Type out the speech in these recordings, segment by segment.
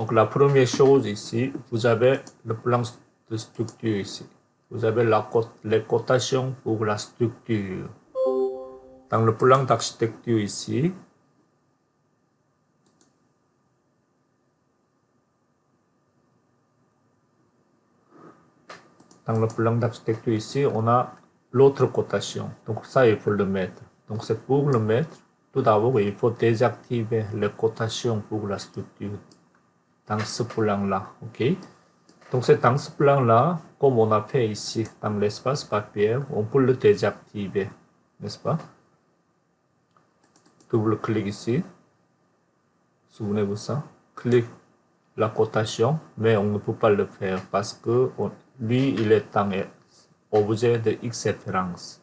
Donc la première chose ici, vous avez le plan de structure ici. Vous avez les cotations pour la structure. Dans le plan d'architecture ici, on a l'autre cotation. Donc ça, il faut le mettre. Donc c'est pour le mettre. Tout d'abord, il faut désactiver les cotations pour la structure dans ce plan-là. OK? Donc c'est dans ce plan-là, comme on a fait ici dans l'espace papier, on peut le désactiver, n'est-ce pas? Double-clic ici. Souvenez-vous ça. Clique la cotation, mais on ne peut pas le faire parce que lui, il est un objet de X référence.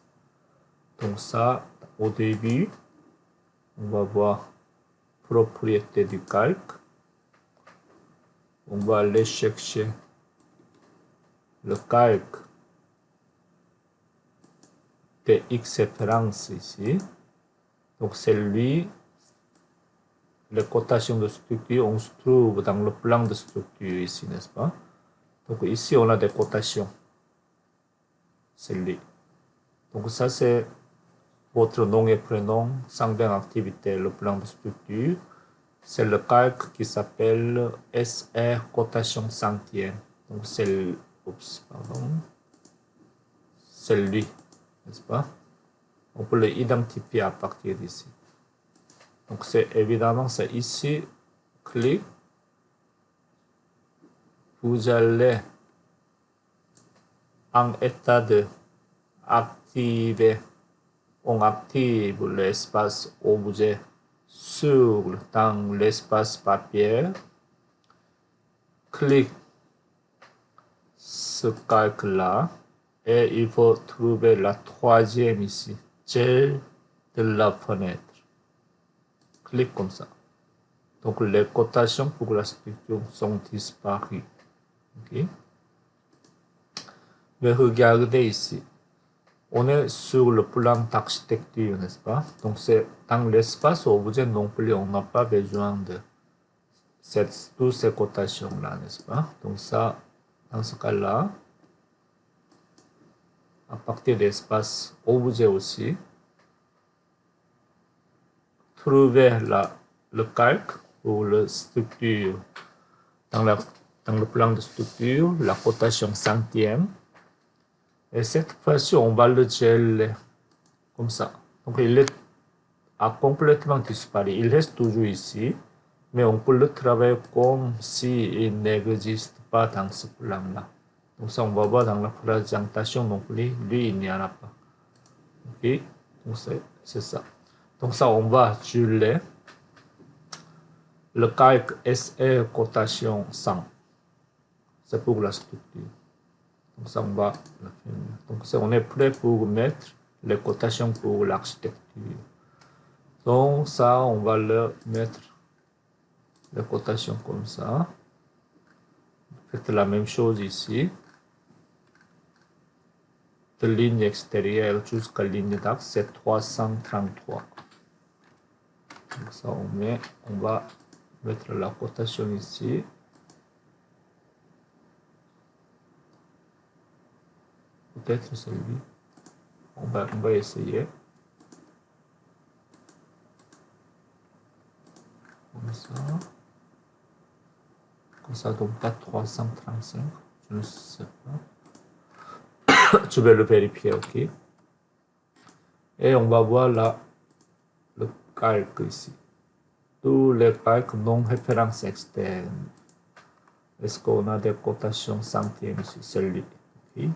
Donc ça, au début, on va voir propriété du calque. On va aller chercher le calque de X référence ici. Donc c'est lui, les cotations de structure, on se trouve dans le plan de structure ici, n'est-ce pas? Donc ici, on a des cotations. C'est lui. Donc ça, c'est votre nom et prénom, sanguin activité, le plan de structure. C'est le calque qui s'appelle SR cotation centième. Donc c'est lui, n'est-ce pas? On peut l'identifier à partir d'ici. Donc c'est évidemment, c'est ici, clic. Vous allez en état de activer. On active l'espace objet dans l'espace papier. Clique ce calque-là et il faut trouver la troisième ici, gel de la fenêtre. Clique comme ça. Donc les cotations pour la structure sont disparues. Okay? Mais regardez ici. On est sur le plan d'architecture, n'est-ce pas? Donc c'est dans l'espace objet non plus, on n'a pas besoin de toutes ces cotations-là, n'est-ce pas? Donc ça, dans ce cas-là, à partir de l'espace objet aussi, trouver le calque pour la structure. Dans le plan de structure, la cotation centième. Et cette fois-ci, on va le geler comme ça. Donc il a complètement disparu. Il reste toujours ici, mais on peut le travailler comme s'il n'existe pas dans ce plan-là. Donc ça, on va voir dans la présentation non plus, lui, il n'y en a pas. Ok, donc c'est ça. Donc ça, on va geler le calque SR cotation 100. C'est pour la structure. Donc ça, on va le finir. Donc on est prêt pour mettre les cotations pour l'architecture. Donc ça, on va le mettre les cotations comme ça. Faites la même chose ici. De ligne extérieure jusqu'à ligne d'axe, c'est 333. Donc ça, on va mettre la cotation ici. Peut-être c'est lui. On va essayer. Comme ça donne pas 335. Je ne sais pas. Je vais le vérifier, ok. Et on va voir là le calque ici. Tous les calques non référence externe. Est-ce qu'on a des cotations centièmes ici? Celui. Okay.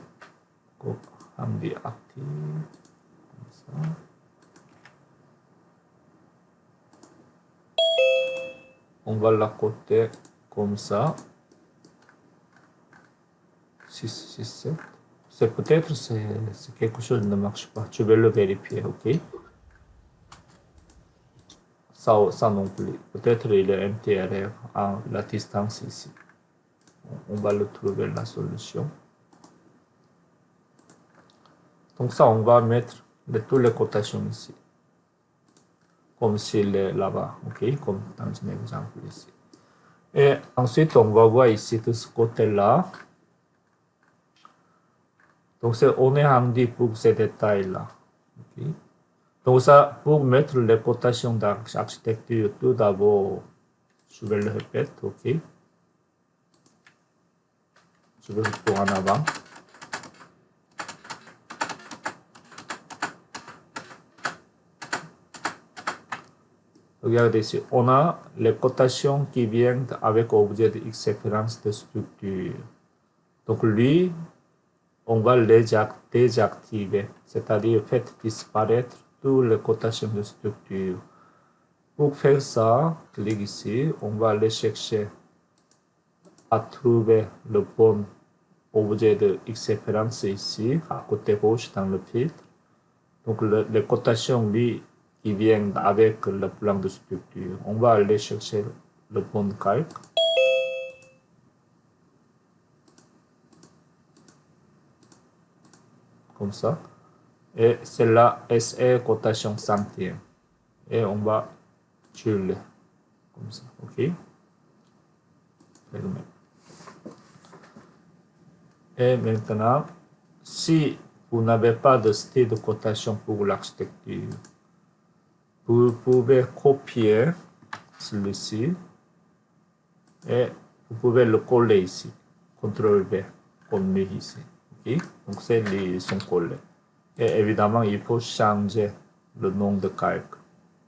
Handy active. Comme ça. On va la coter comme ça. 6, 6, 7. C'est peut-être c'est quelque chose qui ne marche pas. Je vais le vérifier, ok? Ça non plus. Peut-être il est MTRF à la distance ici. On va le trouver la solution. Donc ça, on va mettre toutes les cotations ici. Comme s'il est là-bas, ok? Comme dans un exemple ici. Et ensuite, on va voir ici de ce côté-là. Donc, on est rendu pour ces détails-là. Okay. Donc, ça, pour mettre les cotations d'architecture, tout d'abord, je vais le répéter, ok. Je vais pour en avant. Regardez ici, on a les cotations qui viennent avec objet de X-référence de structure. Donc, lui, on va les désactiver, c'est-à-dire faire disparaître toutes les cotations de structure. Pour faire ça, clique ici, on va aller chercher à trouver le bon objet de X-référence ici, à côté gauche dans le filtre. Donc, les cotations, lui, qui viennent avec le plan de structure. On va aller chercher le bon calque. Comme ça. Et c'est la SE cotation centième. Et on va tuer comme ça. OK? Fermez. Et maintenant, si vous n'avez pas de style de cotation pour l'architecture, vous pouvez copier celui-ci et vous pouvez le coller ici. CTRL-V, comme ici. Okay? Donc, ils sont collés. Et évidemment, il faut changer le nom de calque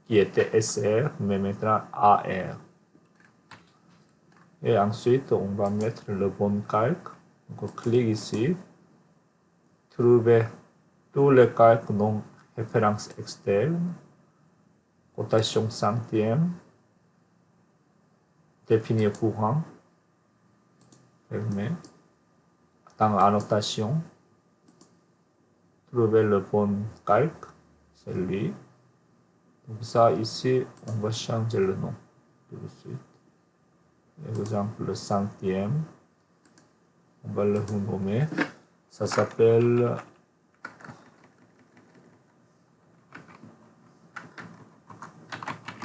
qui était SR, mais maintenant AR. Et ensuite, on va mettre le bon calque. Donc, on clique ici. Trouver tous les calques non référence externe. Cotation centième. Définir courant. Fermer. Dans annotation. Trouver le bon calque. C'est lui. Donc ça, ici, on va changer le nom tout de suite. Exemple, le centième. On va le renommer. Ça s'appelle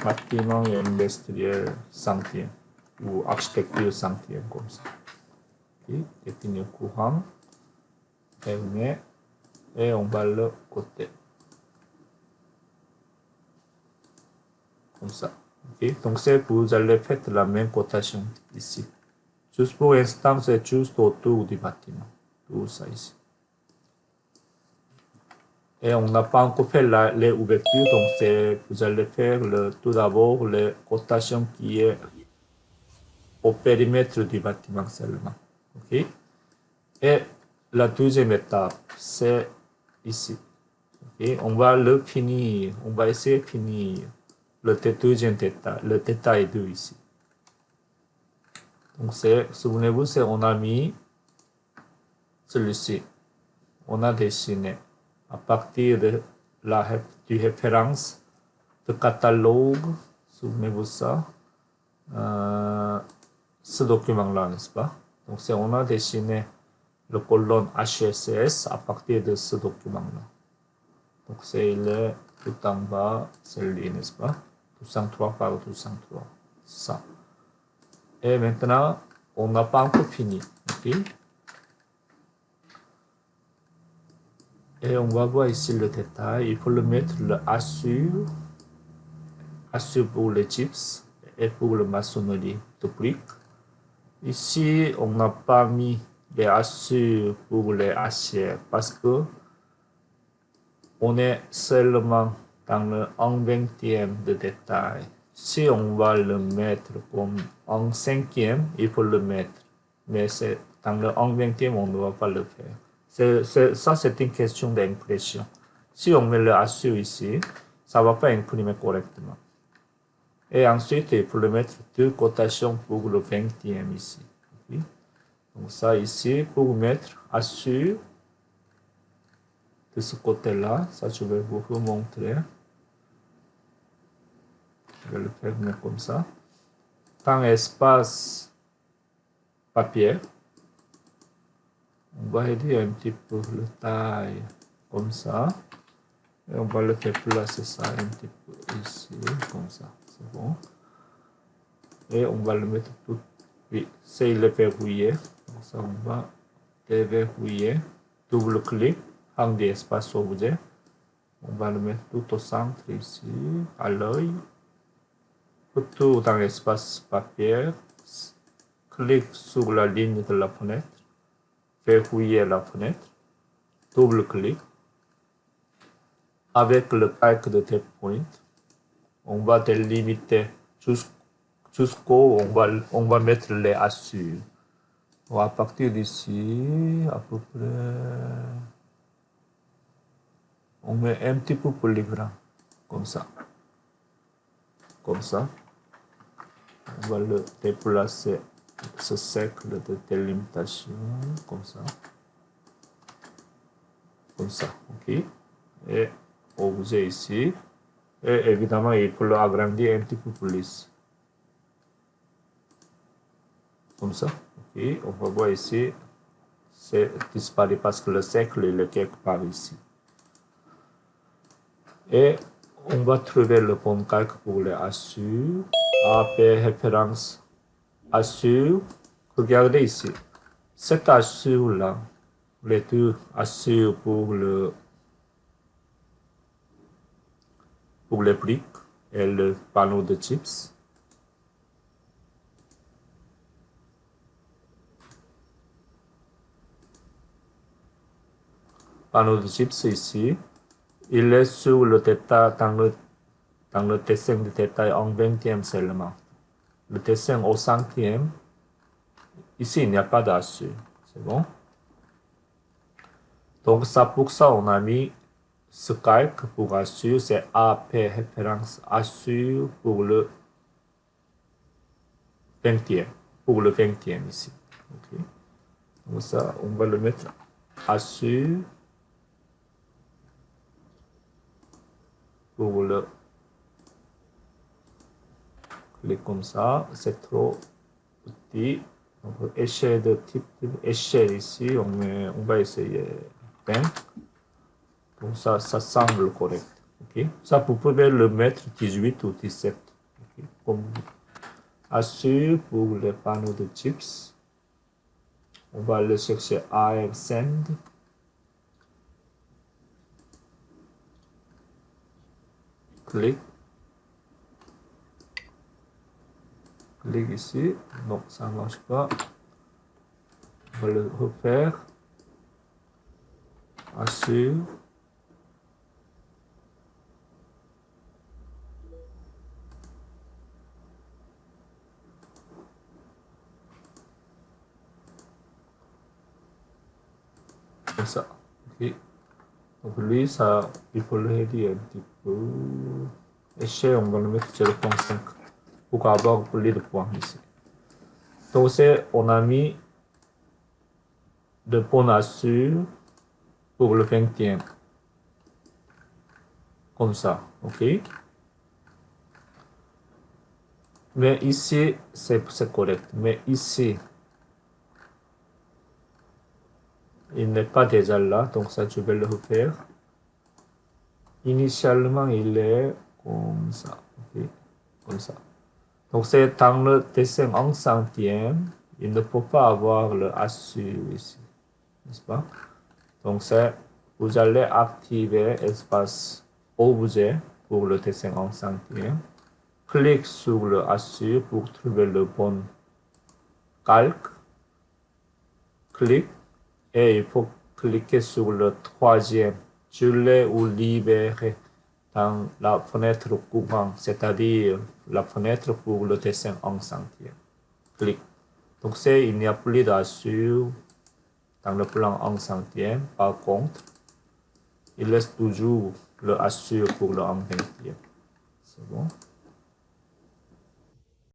bâtiment industriel centième ou architecture centième comme ça. Okay. Définir courant. Fermer. Et on va le côté. Comme ça. Okay. Donc, vous allez faire la même cotation ici. Juste pour l'instant, c'est juste autour du bâtiment. Tout ça ici. Et on n'a pas encore fait les ouvertures, donc vous allez faire tout d'abord les cotations qui est au périmètre du bâtiment seulement. Okay. Et la deuxième étape, c'est ici. Okay. On va le finir, on va essayer de finir le deuxième détail, le détail 2 ici. Donc, souvenez-vous, on a mis celui-ci. On a dessiné à partir de du référence de catalogue. Souvenez-vous ça. Ce document-là, n'est-ce pas? Donc, on a dessiné le colonne HSS à partir de ce document-là. Donc, il est tout en bas, c'est lui, n'est-ce pas? 203 par 203. Ça. Et maintenant, on n'a pas encore fini. Okay? Et on va voir ici le détail. Il faut le mettre le assure pour les chips et pour le maçonnerie de briques. Ici, on n'a pas mis les assures pour les aciers parce que on est seulement dans le 1/20e de détail. Si on va le mettre comme 1/5e, il faut le mettre. Mais c'est dans le 1/20e, on ne va pas le faire. Ça, c'est une question d'impression. Si on met le assure ici, ça ne va pas imprimer correctement. Et ensuite, il faut le mettre deux cotations pour le 20e ici. Okay. Donc ça ici, pour mettre assure de ce côté-là, ça je vais vous remontrer. Je vais le faire comme ça. Dans espace papier, on va réduire un petit peu la taille comme ça. Et on va le déplacer ça un petit peu ici, comme ça. C'est bon. Et on va le mettre tout Oui, c'est il est verrouillé. Donc ça, on va déverrouiller. Double-clic, hang espace objet. On va le mettre tout au centre ici, à l'œil. Tout dans l'espace papier. Clique sur la ligne de la fenêtre. Verrouiller la fenêtre. Double-clic. Avec le calque de tes points, on va délimiter jusqu'où on va mettre les assures. À partir d'ici, à peu près, on met un petit peu plus grand, comme ça. Comme ça. On va le déplacer, ce cercle de délimitation, comme ça. Comme ça, ok. Et objet ici. Et évidemment, il faut l'agrandir un petit peu plus. Comme ça, ok. On va voir ici, c'est disparu parce que le cercle il est quelque part ici. Et on va trouver le bon calque pour les assures. AP référence assure. Regardez ici. Cette assure-là, les deux assures pour les briques et le panneau de chips. Panneau de chips ici. Il est sur le détail dans le dessin de détail en 20e seulement. Le dessin au centième, ici il n'y a pas d'assure, c'est bon. Donc ça, pour ça on a mis ce calque pour assure, c'est AP référence assure pour le 20e, pour le 20e ici. Okay. Donc ça, on va le mettre assure pour le clic comme ça, c'est trop petit. Donc, échelle de type échelle ici, on va essayer 20. Donc ça semble correct. Okay. Ça, vous pouvez le mettre 18 ou 17. Okay. Comme assure pour les panneaux de chips. On va le chercher AR Send. Clic. Clic ici. Non, ça ne marche pas. On va le refaire. Assure. Comme ça. Okay. Donc lui, ça, il faut le réduire un petit peu. Échelle, on va le mettre 0.5 pour avoir plus de points ici. Donc on a mis de bonnes assures pour le 20e. Comme ça, ok. Mais ici, c'est correct. Mais ici, il n'est pas déjà là, donc ça, je vais le refaire. Initialement, il est comme ça, ok. Comme ça. Donc c'est dans le dessin en centième, il ne peut pas avoir le assure ici, n'est-ce pas? Donc vous allez activer espace objet pour le dessin en centième. Clique sur le assure pour trouver le bon calque. Clique et il faut cliquer sur le troisième, geler ou libérer dans la fenêtre courant, c'est-à-dire la fenêtre pour le dessin en centième. Clique. Donc il n'y a plus d'assure dans le plan en centième. Par contre, il laisse toujours le assure pour le en 20e. C'est bon.